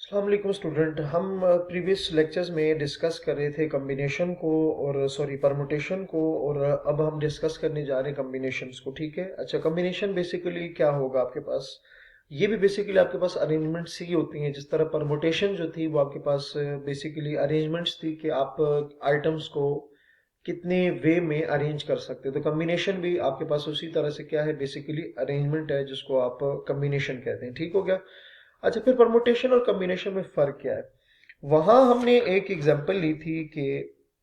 अस्सलाम वालेकुम स्टूडेंट। हम प्रीवियस लेक्चर्स में डिस्कस कर रहे थे कम्बिनेशन को और परमुटेशन को, और अब हम डिस्कस करने जा रहे हैं कम्बिनेशंस को। ठीक है। अच्छा, कम्बिनेशन बेसिकली क्या होगा आपके पास, ये भी बेसिकली आपके पास अरेंजमेंट्स ही होती हैं। जिस तरह परमुटेशन जो थी वो आपके पास बेसिकली अरेंजमेंट्स थी कि आप आइटम्स को कितने वे में अरेंज कर सकते हो। तो कम्बिनेशन भी आपके पास उसी तरह से क्या है, बेसिकली अरेंजमेंट है, जिसको आप कम्बिनेशन कहते हैं। ठीक हो गया। अच्छा, फिर परमुटेशन और कम्बिनेशन में फर्क क्या है, वहां हमने एक एग्जांपल ली थी कि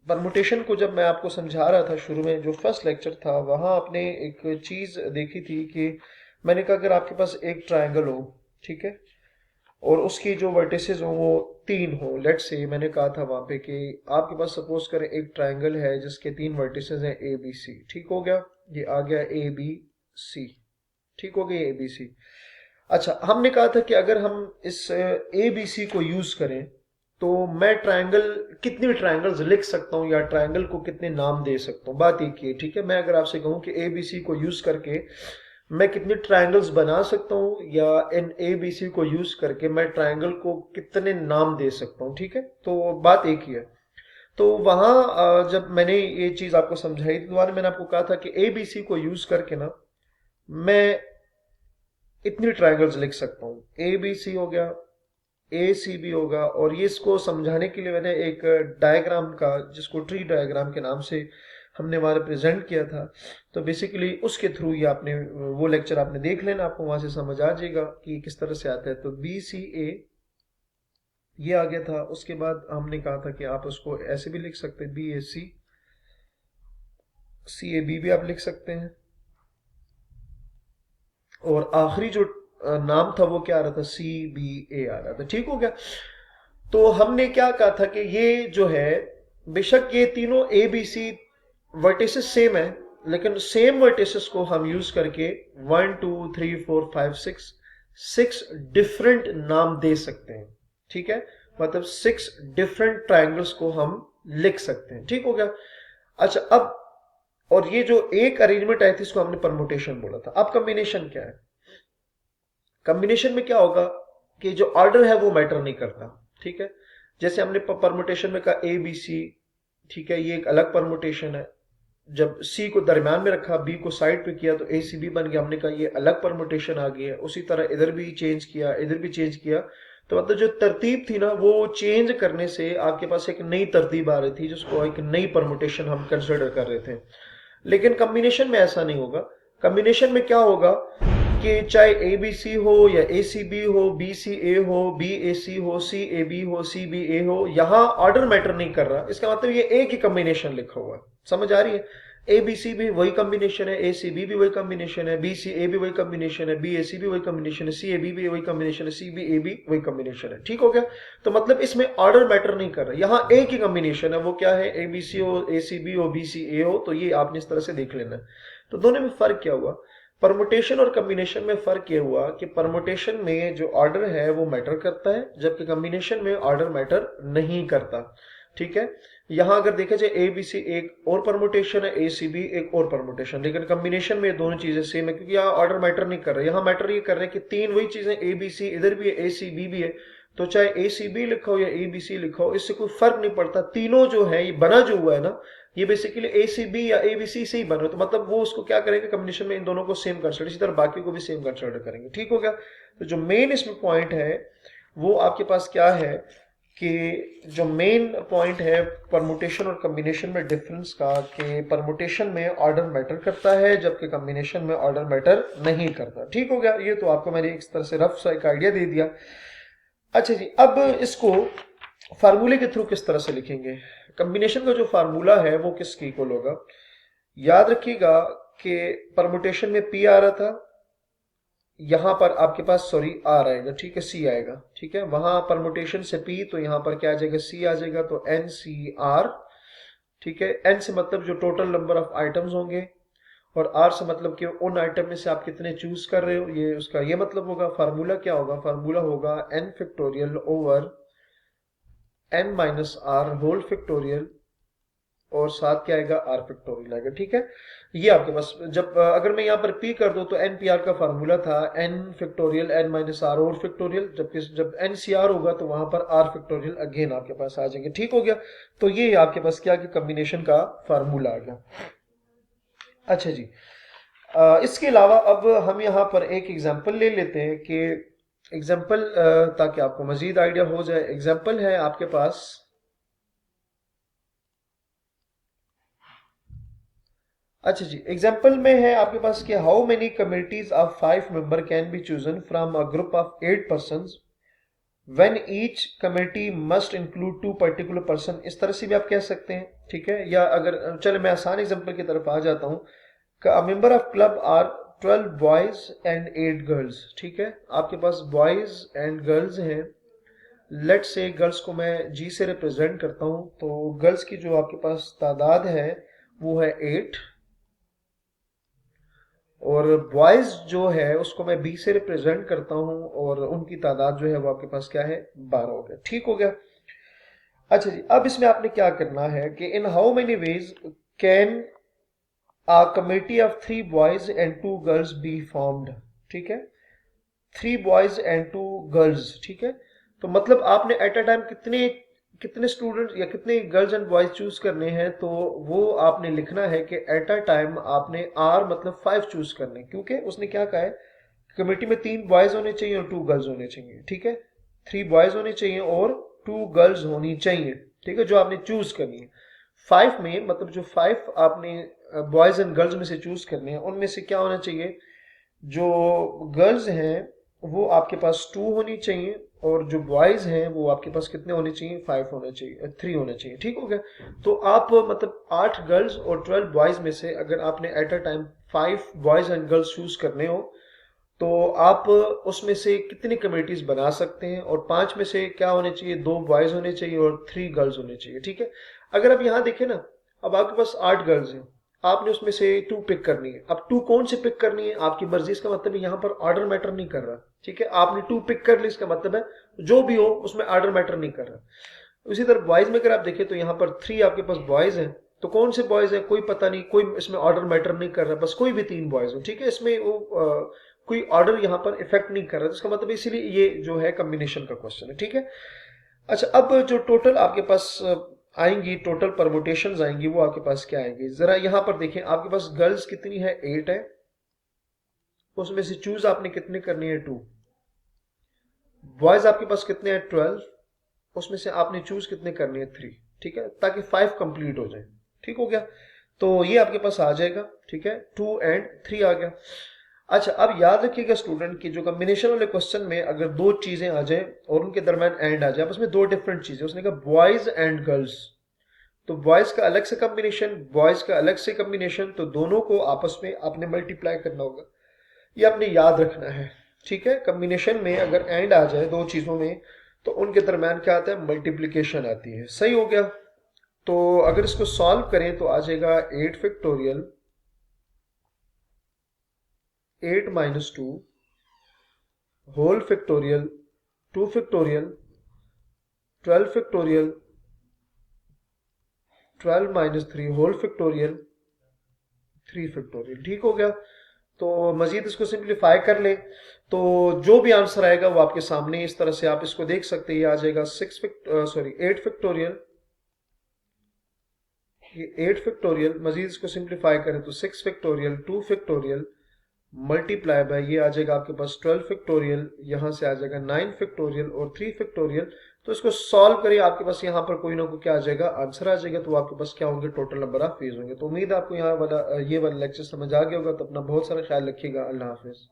परमुटेशन को जब मैं आपको समझा रहा था शुरू में, जो फर्स्ट लेक्चर था, वहां आपने एक चीज देखी थी कि मैंने कहा अगर आपके पास एक ट्रायंगल हो, ठीक है, और उसकी जो वर्टिसेस हो वो तीन हो, लेट से मैंने कहा था वहां पे कि आपके पास सपोज करें एक ट्रायंगल है जिसके तीन वर्टिसेस हैं ए बी सी। ठीक हो गया, ये आ गया ए बी सी। ठीक हो गया ए बी सी। अच्छा, हमने कहा था कि अगर हम इस ए बी सी को यूज करें तो मैं ट्रायंगल, कितनी ट्रायंगल्स लिख सकता हूं या ट्रायंगल को कितने नाम दे सकता हूं, बात एक ही है। ठीक है। मैं अगर आपसे कहूं कि ए बी सी को यूज करके मैं कितने ट्रायंगल्स बना सकता हूं, या इन ए बी सी को यूज करके मैं ट्रायंगल को कितने नाम दे सकता हूं, ठीक है, तो बात एक ही है। तो वहां जब मैंने ये चीज आपको समझाई तो दोबारा मैंने आपको कहा था कि ए बी सी को यूज करके ना मैं इतनी ट्रायंगल्स लिख सकता हूं। ए बी सी हो गया, ए सी बी होगा, और ये इसको समझाने के लिए मैंने एक डायग्राम का, जिसको ट्री डायग्राम के नाम से हमने वहां प्रेजेंट किया था, तो बेसिकली उसके थ्रू ये आपने वो लेक्चर आपने देख लेना, आपको वहां से समझ आ जाएगा कि ये किस तरह से आता है। तो बी सी ए ये आ गया था। उसके बाद हमने कहा था कि आप उसको ऐसे भी लिख सकते हैं, B A C, C A B भी आप लिख सकते हैं, और आखिरी जो नाम था वो क्या आ रहा था, सी बी ए आ रहा था। ठीक हो गया। तो हमने क्या कहा था कि ये जो है, बेशक ये तीनों A B C vertices same है, लेकिन सेम वर्टिसेस को हम यूज करके 1 2 3 4 5 6 6 डिफरेंट नाम दे सकते हैं। ठीक है। मतलब 6 डिफरेंट ट्राइंगल्स को हम लिख सकते हैं। ठीक हो गया। अच्छा, अब और ये जो एक अरेंजमेंट आई थी इसको हमने परमुटेशन बोला था। अब कॉम्बिनेशन क्या है, कॉम्बिनेशन में क्या होगा कि जो ऑर्डर है वो मैटर नहीं करता। ठीक है। जैसे हमने परमुटेशन में कहा ए बी सी, ठीक है, ये एक अलग परमुटेशन है। जब सी को दरमियान में रखा, बी को साइड पे किया, तो ए सी बी बन गया। हमने कहा ये अलग परमुटेशन आ गई है। उसी तरह इधर भी चेंज किया, इधर भी चेंज किया, तो मतलब जो तरतीब थी ना वो चेंज करने से आपके पास एक नई तरतीब आ रही थी, जिसको एक नई परमुटेशन हम कंसिडर कर रहे थे। लेकिन कॉम्बिनेशन में ऐसा नहीं होगा। कॉम्बिनेशन में क्या होगा कि चाहे ए बी सी हो या ए सी बी हो, बी सी ए हो, बी ए सी हो, सी ए बी हो, सी बी ए हो, यहां ऑर्डर मैटर नहीं कर रहा। इसका मतलब ये एक ही कॉम्बिनेशन लिखा हुआ है। समझ आ रही है। ए बी सी भी वही कॉम्बिनेशन है, ए सी बी भी वही कॉम्बिनेशन है, बी सी ए भी वही कॉम्बिनेशन है, बी ए सी भी वही कॉम्बिनेशन है, सी ए बी भी वही कॉम्बिनेशन है, सी बी ए भी वही कॉम्बिनेशन है। ठीक हो गया। तो मतलब इसमें ऑर्डर मैटर नहीं कर रहा, यहां एक ही कॉम्बिनेशन है। वो क्या है, ए बी सी हो, ए सी बी हो, बी सी ए हो, तो ये आपने इस तरह से देख लेना है। तो दोनों में फर्क क्या हुआ, परमुटेशन और कॉम्बिनेशन में फर्क ये हुआ कि परमुटेशन में जो ऑर्डर है वो मैटर करता है, जबकि कॉम्बिनेशन में ऑर्डर मैटर नहीं करता। ठीक है। यहां अगर देखा जाए ए बी सी एक और परमुटेशन है, ए सी बी एक और परमुटेशन, लेकिन कॉम्बिनेशन में दोनों चीजें सेम है, क्योंकि यहाँ ऑर्डर मैटर नहीं कर रहा। यहाँ मैटर ये कर रहे हैं कि तीन वही चीजें, ए बी सी इधर भी है, ए सी बी भी है, तो चाहे ए सी बी लिखा हो या ए बी सी लिखा हो, इससे कोई फर्क नहीं पड़ता। तीनों जो है, ये बना जो हुआ है ना, ये बेसिकली ए सी बी या ए बी सी से ही बन रहा है। तो मतलब वो उसको क्या करेंगे, कॉम्बिनेशन में इन दोनों को सेम कंसिडर, इसी तरह बाकी को भी सेम कंसिडर करेंगे। ठीक हो गया। तो जो मेन इसमें पॉइंट है वो आपके पास क्या है कि जो मेन पॉइंट है परमुटेशन और कॉम्बिनेशन में डिफरेंस का, कि परमुटेशन में ऑर्डर मैटर करता है जबकि कॉम्बिनेशन में ऑर्डर मैटर नहीं करता। ठीक हो गया। ये तो आपको मैंने इस तरह से रफ सा एक आइडिया दे दिया। अच्छा जी, अब इसको फार्मूले के थ्रू किस तरह से लिखेंगे। कॉम्बिनेशन का जो फार्मूला है वो किसकी इक्वल होगा, याद रखिएगा कि परमुटेशन में पी आ रहा था, यहां पर आपके पास सॉरी आर आएगा, ठीक है, सी आएगा। ठीक है। वहां परमुटेशन से पी, तो यहां पर क्या आ जाएगा, सी आ जाएगा, तो एन सी आर। ठीक है। एन से मतलब जो टोटल नंबर ऑफ आइटम्स होंगे, और आर से मतलब कि उन आइटम में से आप कितने चूज कर रहे हो, ये उसका ये मतलब होगा। फार्मूला क्या होगा, फार्मूला होगा n factorial over n minus r whole factorial, और साथ क्या आएगा आर फैक्टोरियल आएगा। ठीक है, ये आपके पास जब अगर मैं यहाँ पर पी कर दूं तो एन पी आर का फार्मूला था n factorial n minus r और फैक्टोरियल, जबकि जब एन सी आर होगा तो वहां पर आर फैक्टोरियल अगेन आपके पास आ जाएंगे। ठीक हो गया, तो ये आपके पास क्या कि कॉम्बिनेशन का फार्मूला आ गया। अच्छा जी, इसके अलावा अब हम यहाँ पर एक एग्जाम्पल ले लेते हैं कि एग्जाम्पल ताकि आपको मजीद आइडिया हो जाए। एग्जाम्पल है आपके पास, अच्छा जी, एग्जाम्पल में है आपके पास कि how many communities of 5 member can be chosen from a group of 8 persons when each community must include 2 particular person. इस तरह से भी आप कह सकते हैं। ठीक है, या अगर चले मैं आसान एग्जाम्पल की तरफ आ जाता हूं, a member of club are 12 boys and 8 girls. ठीक है, आपके पास बॉयज एंड गर्ल्स हैं। लेट से गर्ल्स को मैं जी से रिप्रेजेंट करता हूं, तो गर्ल्स की जो आपके पास तादाद है वो है 8 और बॉयज जो है उसको मैं बी से रिप्रेजेंट करता हूं और उनकी तादाद जो है वो आपके पास क्या है 12 हो गया। ठीक हो गया। अच्छा जी, अब इसमें आपने क्या करना है कि in how many ways can a committee of 3 boys and 2 girls be formed। ठीक है, 3 boys and 2 girls। ठीक है, तो मतलब आपने एट अ टाइम कितने कितने स्टूडेंट या कितने गर्ल्स एंड बॉयज चूज करने हैं, तो वो आपने लिखना है कि एट अ टाइम आपने आर मतलब 5 चूज करने, क्योंकि उसने क्या कहा है कमेटी में 3 बॉयज होने चाहिए और 2 गर्ल्स होने चाहिए। ठीक है, 3 बॉयज होने चाहिए और 2 गर्ल्स होनी चाहिए। ठीक है, जो आपने चूज करनी है 5 में, मतलब जो 5 आपने बॉयज एंड गर्ल्स में से चूज करने हैं उनमें से क्या होना चाहिए, जो गर्ल्स हैं वो आपके पास 2 होनी चाहिए और जो बॉयज हैं वो आपके पास कितने होने चाहिए 5 होने चाहिए, 3 होने चाहिए। ठीक हो गया, तो आप मतलब 8 गर्ल्स और 12 बॉयज में से अगर आपने at a time 5 boys and girls choose करने हो तो आप उसमें से कितनी कम्युनिटीज बना सकते हैं, और 5 में से क्या होने चाहिए 2 बॉयज होने चाहिए और 3 गर्ल्स होने चाहिए। ठीक है, अगर आप यहां देखें ना, अब आपके पास 8 गर्ल्स हैं, आपने उसमें से 2 पिक करनी है। अब 2 कौन से पिक करनी है आपकी मर्जी, इसका मतलब यहां पर ऑर्डर मैटर नहीं कर रहा। ठीक है, आपने 2 पिक कर ली, इसका मतलब है जो भी हो उसमें ऑर्डर मैटर नहीं कर रहा। उसी तरह बॉयज में अगर आप देखें तो यहाँ पर 3 आपके पास बॉयज हैं, तो कौन से बॉयज हैं कोई पता नहीं, कोई इसमें ऑर्डर मैटर नहीं कर रहा, बस कोई भी 3 बॉयज हो। ठीक है, इसमें वो कोई ऑर्डर यहां पर इफेक्ट नहीं कर रहा, तो इसका मतलब इसीलिए ये जो है कॉम्बिनेशन का क्वेश्चन है। ठीक है, अच्छा अब जो टोटल आपके पास आएंगी, टोटल परमुटेशंस आएंगी, वो आपके पास क्या आएंगी जरा यहां पर देखें। आपके पास गर्ल्स कितनी है 8 है, उसमें से चूज आपने कितने करनी है 2। बॉयज आपके पास कितने हैं 12, उसमें से आपने चूज कितने करनी है 3। ठीक है, ताकि 5 कंप्लीट हो जाए। ठीक हो गया, तो ये आपके पास आ जाएगा। ठीक है, 2 एंड 3 आ गया। अच्छा, अब याद रखिएगा स्टूडेंट की जो कॉम्बिनेशन वाले क्वेश्चन में अगर 2 चीजें आ जाए और उनके दरमियान एंड आ जाए, उसमें 2 डिफरेंट चीजें, उसने कहा बॉयज एंड गर्ल्स, तो बॉयज का अलग से कॉम्बिनेशन, बॉयज का अलग से कॉम्बिनेशन, तो दोनों को आपस में आपने मल्टीप्लाई करना होगा, ये आपने याद रखना है। ठीक है, कॉम्बिनेशन में अगर एंड आ जाए 2 चीजों में तो उनके दरमियान क्या आता है मल्टीप्लीकेशन आती है। सही हो गया, तो अगर इसको सॉल्व करें तो आ जाएगा 8 factorial 8 minus 2 whole factorial 2 factorial 12 factorial 12 minus 3 whole factorial 3 factorial. ठीक हो गया, तो मजीद इसको सिंप्लीफाई कर ले तो जो भी आंसर आएगा वो आपके सामने इस तरह से आप इसको देख सकते हैं। ये आ जाएगा 8 फैक्टोरियल, ये 8 फैक्टोरियल, मजीद इसको सिंप्लीफाई करें तो 6 फैक्टोरियल 2 फैक्टोरियल मल्टीप्लाई बाय ये आ जाएगा आपके पास 12 फैक्टोरियल, यहां से आ जाएगा 9 फैक्टोरियल और 3 फैक्टोरियल। तो इसको सॉल्व करिए, आपके पास यहाँ पर कोई ना कोई क्या आ जाएगा आंसर आ जाएगा, तो आपके पास क्या होंगे टोटल नंबर ऑफ फेज होंगे। तो उम्मीद है आपको यहाँ वाला ये वाला लेक्चर समझ आ गया होगा। तो अपना बहुत सारा ख्याल रखिएगा। अल्लाह हाफिज।